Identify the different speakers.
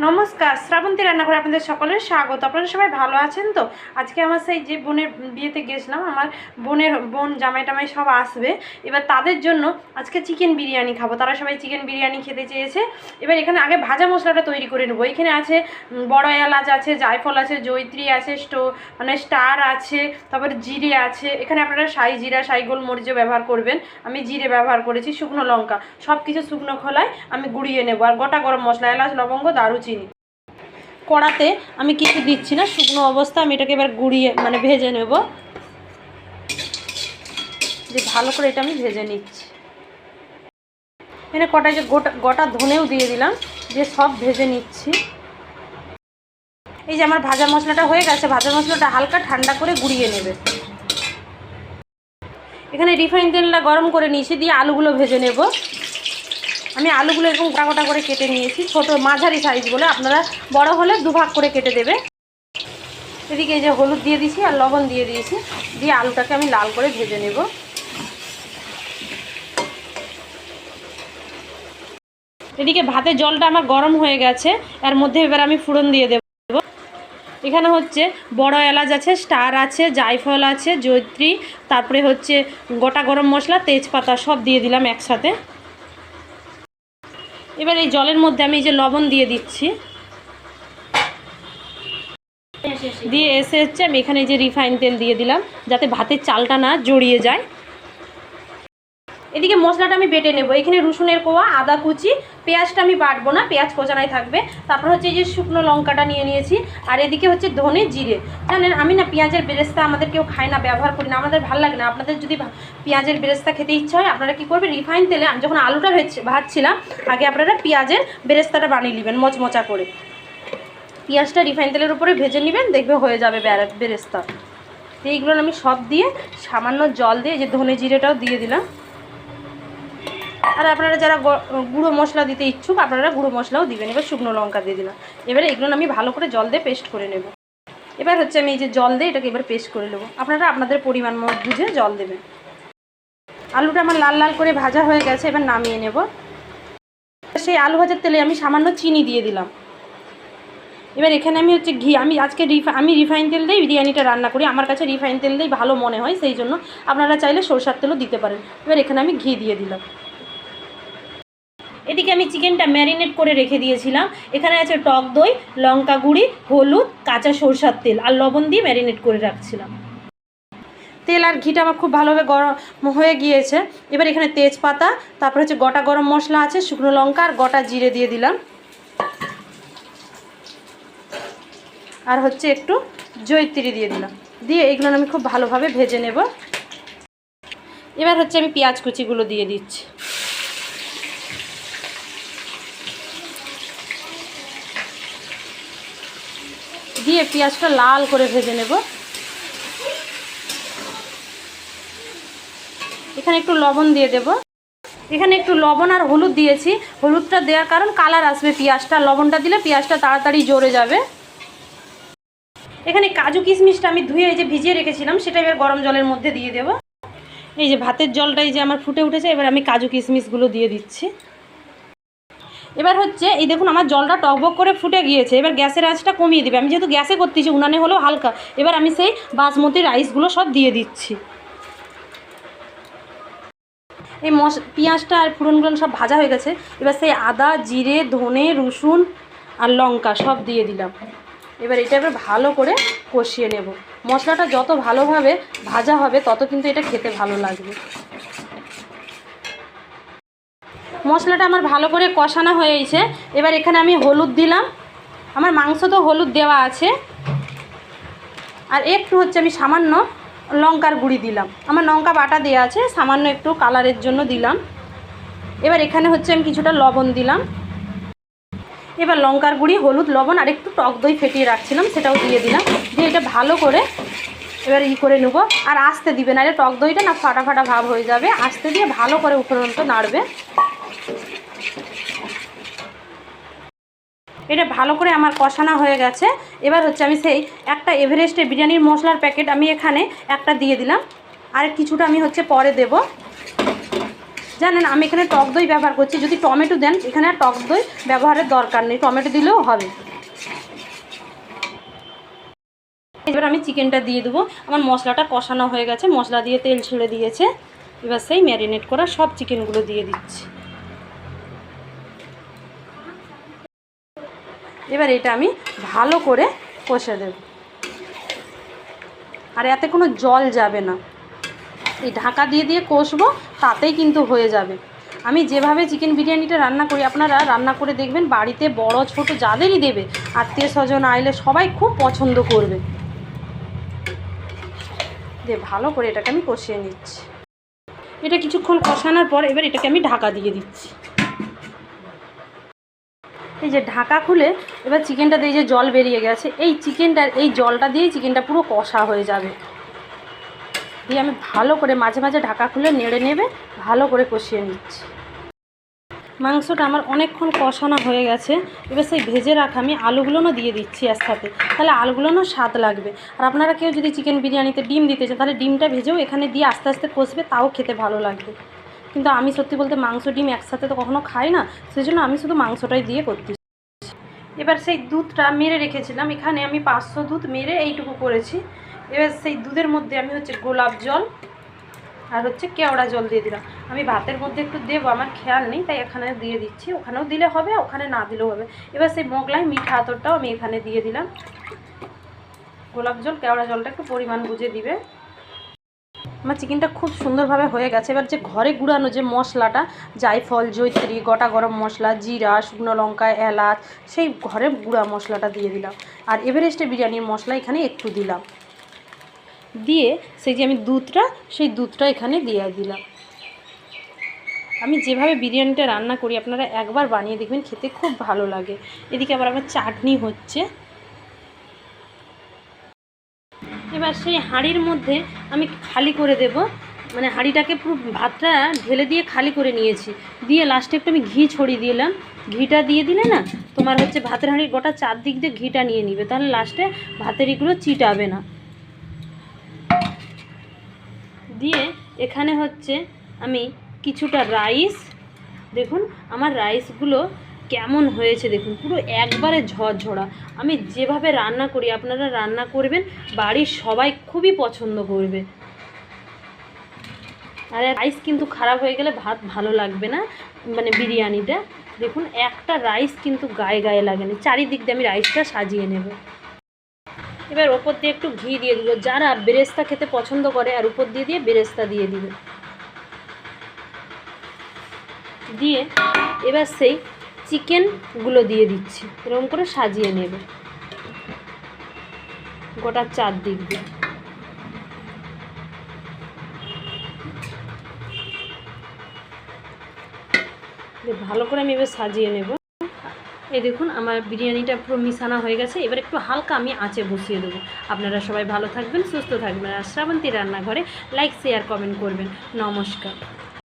Speaker 1: নমস্কার, শ্রাবন্তী রান্নাঘরে আপনাদের সকলের স্বাগত। আপনারা সবাই ভালো আছেন তো? আজকে আমার সেই যে বোনের বিয়েতে গেছিলাম, আমার বোন জামাই টামাই সব আসবে। এবার তাদের জন্য আজকে চিকেন বিরিয়ানি খাবো। তারা সবাই চিকেন বিরিয়ানি খেতে চেয়েছে। এবার এখানে আগে ভাজা মশলাটা তৈরি করে নেবো। এখানে আছে বড় এলাচ আছে, জায়ফল আছে, জয়িত্রী আছে, স্টার আছে, তারপর জিরে আছে। এখানে আপনারা সাই জিরা, সাই গোলমরিচও ব্যবহার করবেন। আমি জিরে ব্যবহার করেছি, শুকনো লঙ্কা, সব কিছু শুকনো খোলায় আমি গুঁড়িয়ে নেবো। আর গোটা গরম মশলা, এলাচ, লবঙ্গ, দারুচিনি। কড়াতে আমি কিছু দিচ্ছি না, শুকনো অবস্থা আমি এটাকে এবার গুঁড়িয়ে ভেজে নেব। যে ভালো করে এটা আমি ভেজে নিচ্ছি। এখানে কটায় যে গোটা ধনেও দিয়ে দিলাম, দিয়ে সব ভেজে নিচ্ছি। এই যে আমার ভাজা মশলাটা হয়ে গেছে, ভাজা মশলাটা হালকা ঠান্ডা করে গুঁড়িয়ে নেবে। এখানে রিফাইন তেলটা গরম করে নিয়েছি, দিয়ে আলুগুলো ভেজে নেব। আমি আলুগুলো এরকম গোটা গোটা করে কেটে নিয়েছি, ছোটো মাঝারি সাইজ বলে, আপনারা বড় হলে দুভাগ করে কেটে দেবে। এদিকে এই যে হলুদ দিয়ে দিয়েছি আর লবণ দিয়ে দিয়েছি, দিয়ে আলুটাকে আমি লাল করে ভেজে নেব। এদিকে ভাতের জলটা আমার গরম হয়ে গেছে, এর মধ্যে এবার আমি ফোড়ন দিয়ে দেব। এখানে হচ্ছে বড় এলাচ আছে, স্টার আছে, জায়ফল আছে, জয়িত্রী, তারপরে হচ্ছে গোটা গরম মশলা, তেজপাতা সব দিয়ে দিলাম একসাথে। এবার এই জলের মধ্যে আমি এই যে লবণ দিয়ে দিচ্ছি, দিয়ে এসে হচ্ছে আমি এখানে এই যে রিফাইন তেল দিয়ে দিলাম, যাতে ভাতের চালটা না জড়িয়ে যায়। এদিকে মশলাটা আমি বেটে নেব। এখানে রসুনের কোয়া, আদা কুচি, পেঁয়াজটা আমি বাটবো না, পেঁয়াজ কোচানাই থাকবে। তারপর হচ্ছে এই যে শুকনো লঙ্কাটা নিয়ে নিয়েছি, আর এদিকে হচ্ছে ধনে জিরে। জানেন আমি না পেঁয়াজের বেরেস্তা আমাদের কেউ খায় না, ব্যবহার করি না, আমাদের ভালো লাগে না। আপনাদের যদি পেঁয়াজের বেরেস্তা খেতে ইচ্ছা হয়, আপনারা কী করবেন, রিফাইন তেলে আমি যখন আলুটা ভাজছিলাম আগে আপনারা পেঁয়াজের বেরেস্তাটা বানিয়ে নেবেন মচমচা করে। পেঁয়াজটা রিফাইন তেলের উপরে ভেজে নেবেন, দেখবে হয়ে যাবে বেরেস্তা। এইগুলো আমি সব দিয়ে সামান্য জল দিয়ে যে ধনে জিরেটাও দিয়ে দিলাম। আর আপনারা যারা গুঁড়ো মশলা দিতে ইচ্ছুক আপনারা গুঁড়ো মশলাও দিবেন। এবার শুকনো লঙ্কা দিয়ে দিলাম। এবারে এগুলো আমি ভালো করে জল দিয়ে পেস্ট করে নেব। এবার হচ্ছে আমি এই যে জল দিয়ে এটাকে এবার পেস্ট করে নেব। আপনারা আপনাদের পরিমাণ মতো বুঝে জল দেবেন। আলুটা আমার লাল লাল করে ভাজা হয়ে গেছে, এবার নামিয়ে নেব। সেই আলু ভাজার তেলে আমি সামান্য চিনি দিয়ে দিলাম। এবার এখানে আমি হচ্ছে ঘি, আমি আজকে আমি রিফাইন তেল দিয়েই বিরিয়ানিটা রান্না করি, আমার কাছে রিফাইন তেল দিয়েই ভালো মনে হয়, সেই জন্য আপনারা চাইলে সরষের তেলও দিতে পারেন। এবার এখানে আমি ঘি দিয়ে দিলাম। এদিকে আমি চিকেনটা ম্যারিনেট করে রেখে দিয়েছিলাম। এখানে আছে টক দই, লঙ্কা গুঁড়ি, হলুদ, কাঁচা সরষের তেল আর লবণ দিয়ে ম্যারিনেট করে রাখছিলাম। তেল আর ঘিটা আমার খুব ভালোভাবে গরম হয়ে গিয়েছে। এবার এখানে তেজপাতা, তারপর হচ্ছে গোটা গরম মশলা আছে, শুকনো লঙ্কা আর গোটা জিরে দিয়ে দিলাম। আর হচ্ছে একটু জয়িত্রী দিয়ে দিলাম, দিয়ে এগুলো আমি খুব ভালোভাবে ভেজে নেব। এবার হচ্ছে আমি পেঁয়াজ কুচিগুলো দিয়ে দিচ্ছি। দিয়ে পেঁয়াজটা লাল করে ভেজে নেব। এখানে একটু লবণ দিয়ে দেব। এখানে একটু লবণ আর হলুদ দিয়েছি, হলুদটা দেওয়ার কারণ কালার আসবে পেঁয়াজটা, লবণটা দিলে পেঁয়াজটা তাড়াতাড়ি জ্বরে যাবে। এখানে কাজু কিশমিশটা আমি ধুয়ে এই যে ভিজিয়ে রেখেছিলাম, সেটা এবার গরম জলের মধ্যে দিয়ে দেব। এই যে ভাতের জলটা এই যে আমার ফুটে উঠেছে, এবার আমি কাজু কিশমিশগুলো দিয়ে দিচ্ছি। এবার হচ্ছে এই দেখুন আমার জলটা টকবক করে ফুটে গিয়েছে। এবার গ্যাসের আঁচটা কমিয়ে দেবে, আমি যেহেতু গ্যাসে করতেছি, উনানে হলেও হালকা। এবার আমি সেই বাসমতি রাইসগুলো সব দিয়ে দিচ্ছি। এই পেঁয়াজটা আর ফোড়নগুলো সব ভাজা হয়ে গেছে। এবার সেই আদা, জিরে, ধনে, রসুন আর লঙ্কা সব দিয়ে দিলাম। এবার এটা এবার ভালো করে কষিয়ে নেব। মশলাটা যত ভালোভাবে ভাজা হবে তত কিন্তু এটা খেতে ভালো লাগবে। মশলাটা আমার ভালো করে কষানো হয়েছে। এবার এখানে আমি হলুদ দিলাম, আমার মাংস তো হলুদ দেওয়া আছে। আর একটু হচ্ছে আমি সামান্য লঙ্কার গুঁড়ি দিলাম, আমার লঙ্কা বাটা দেওয়া আছে, সামান্য একটু কালারের জন্য দিলাম। এবার এখানে হচ্ছে আমি কিছুটা লবণ দিলাম। এবার লঙ্কার গুঁড়ি, হলুদ, লবণ আর একটু টক দই ফেটিয়ে রাখছিলাম, সেটাও দিয়ে দিলাম। দিয়ে এটা ভালো করে এবার করে নেব। আর আস্তে দিবে, নাহলে টক দইটা না ফাটা ফাটা ভাব হয়ে যাবে। আস্তে দিয়ে ভালো করে উপরন্ত নাড়বে। এটা ভালো করে আমার কষানো হয়ে গেছে। এবার হচ্ছে আমি সেই একটা এভারেস্টের বিরিয়ানির মশলার প্যাকেট আমি এখানে একটা দিয়ে দিলাম, আর কিছুটা আমি হচ্ছে পরে দেব। জানেন আমি এখানে টক দই ব্যবহার করছি, যদি টমেটো দেন এখানে আর টক দই ব্যবহারের দরকার নেই, টমেটো দিলেও হবে। এবার আমি চিকেনটা দিয়ে দেবো। আমার মশলাটা কষানো হয়ে গেছে, মশলা দিয়ে তেল ছেড়ে দিয়েছে। এবার সেই ম্যারিনেট করা সব চিকেনগুলো দিয়ে দিচ্ছি। এবার এটা আমি ভালো করে কষে দেব, আর এতে কোনো জল যাবে না। এই ঢাকা দিয়ে দিয়ে কষবো, তাতেই কিন্তু হয়ে যাবে। আমি যেভাবে চিকেন বিরিয়ানিটা রান্না করি আপনারা রান্না করে দেখবেন, বাড়িতে বড় ছোট যাদেরই দেবে, আত্মীয় স্বজন আইলে সবাই খুব পছন্দ করবে। দিয়ে ভালো করে এটাকে আমি কষিয়ে নিচ্ছি। এটা কিছুক্ষণ কষানোর পর এবার এটাকে আমি ঢাকা দিয়ে দিচ্ছি। এই যে ঢাকা খুলে এবার চিকেনটা দিয়ে যে জল বেরিয়ে গেছে, এই চিকেনটার এই জলটা দিয়েই চিকেনটা পুরো কষা হয়ে যাবে। দিয়ে আমি ভালো করে মাঝে মাঝে ঢাকা খুলে নেড়ে নেবে ভালো করে কষিয়ে নিচ্ছি। মাংসটা আমার অনেকক্ষণ কষানো হয়ে গেছে। এবার সেই ভেজে রাখা আমি আলুগুলোও দিয়ে দিচ্ছি এর সাথে, তাহলে আলুগুলোও স্বাদ লাগবে। আর আপনারা কেউ যদি চিকেন বিরিয়ানিতে ডিম দিতে চান তাহলে ডিমটা ভেজেও এখানে দিয়ে আস্তে আস্তে কষবে, তাও খেতে ভালো লাগবে। কিন্তু আমি সত্যি বলতে মাংস ডিম একসাথে তো কখনো খাই না, সেই জন্য আমি শুধু মাংসটাই দিয়ে করতেছি। এবার সেই দুধটা মেরে রেখেছিলাম, এখানে আমি 500 দুধ মেরে এইটুকু করেছি। এবার সেই দুধের মধ্যে আমি গোলাপ জল আর কেওড়া জল দিয়ে দিলাম। আমি ভাতের মধ্যে একটু দেবো, আমার খেয়াল নেই, তাই এখানে দিয়ে দিচ্ছি। ওখানেও দিলে হবে, ওখানে না দিলেও হবে। এবার সেই মোগলাই মিঠা আতরটাও আমি এখানে দিয়ে দিলাম। গোলাপ জল কেওড়া জলটা একটু পরিমাণ বুঝে দিবে। আমার চিকেনটা খুব সুন্দরভাবে হয়ে গেছে। এবার যে ঘরে গুঁড়ানো যে মশলাটা, জায়ফল, জয়িত্রী, গোটা গরম মশলা, জিরা, শুকনো লঙ্কা, এলাচ, সেই ঘরে গুঁড়া মশলাটা দিয়ে দিলাম। আর এভারেস্টের বিরিয়ানির মশলা এখানে একটু দিলাম। দিয়ে সেই যে আমি দুধটা, সেই দুধটা এখানে দিয়ে দিলাম। আমি যেভাবে বিরিয়ানিটা রান্না করি আপনারা একবার বানিয়ে দেখবেন, খেতে খুব ভালো লাগে। এদিকে আবার আমার চাটনি হচ্ছে। এবার সেই হাঁড়ির মধ্যে আমি খালি করে দেব, মানে হাঁড়িটাকে পুরো ভাতটা ঢেলে দিয়ে খালি করে নিয়েছি। দিয়ে লাস্টে একটু আমি ঘি ছড়িয়ে দিলাম। ঘিটা দিয়ে দিলে না তোমার ভাতের হাঁড়ির গোটা চারদিক দিয়ে ঘিটা নিয়ে নিবে, তাহলে লাস্টে ভাতের এগুলো চিটাবে না। দিয়ে এখানে আমি কিছুটা রাইস, দেখুন আমার রাইসগুলো কেমন হয়েছে দেখুন, পুরো একবারে ঝরঝরা। আমি যেভাবে রান্না করি আপনারা রান্না করবেন, বাড়ির সবাই খুবই পছন্দ করবে। আর রাইস কিন্তু খারাপ হয়ে গেলে ভাত ভালো লাগবে না, মানে বিরিয়ানিটা দেখুন একটা রাইস কিন্তু গায়ে গায়ে লাগেনি। চারিদিক দিয়ে আমি রাইসটা সাজিয়ে নেব। এবার ওপর দিয়ে একটু ঘি দিয়ে দিব, যারা বেরেস্তা খেতে পছন্দ করে আর উপর দিয়ে দিয়ে বেরেস্তা দিয়ে দিবে। দিয়ে এবার সেই চিকেনগুলো দিয়ে দিচ্ছি, এরকম করে সাজিয়ে নেবে গোটা চারদিক দিয়ে। ভালো করে আমি এবার সাজিয়ে নেব। এই দেখুন আমার বিরিয়ানিটা পুরো মিশানো হয়ে গেছে। এবার একটু হালকা আমি আঁচে বসিয়ে দেবো। আপনারা সবাই ভালো থাকবেন, সুস্থ থাকবেন। আর শ্রাবন্তী রান্নাঘরে লাইক, শেয়ার, কমেন্ট করবেন। নমস্কার।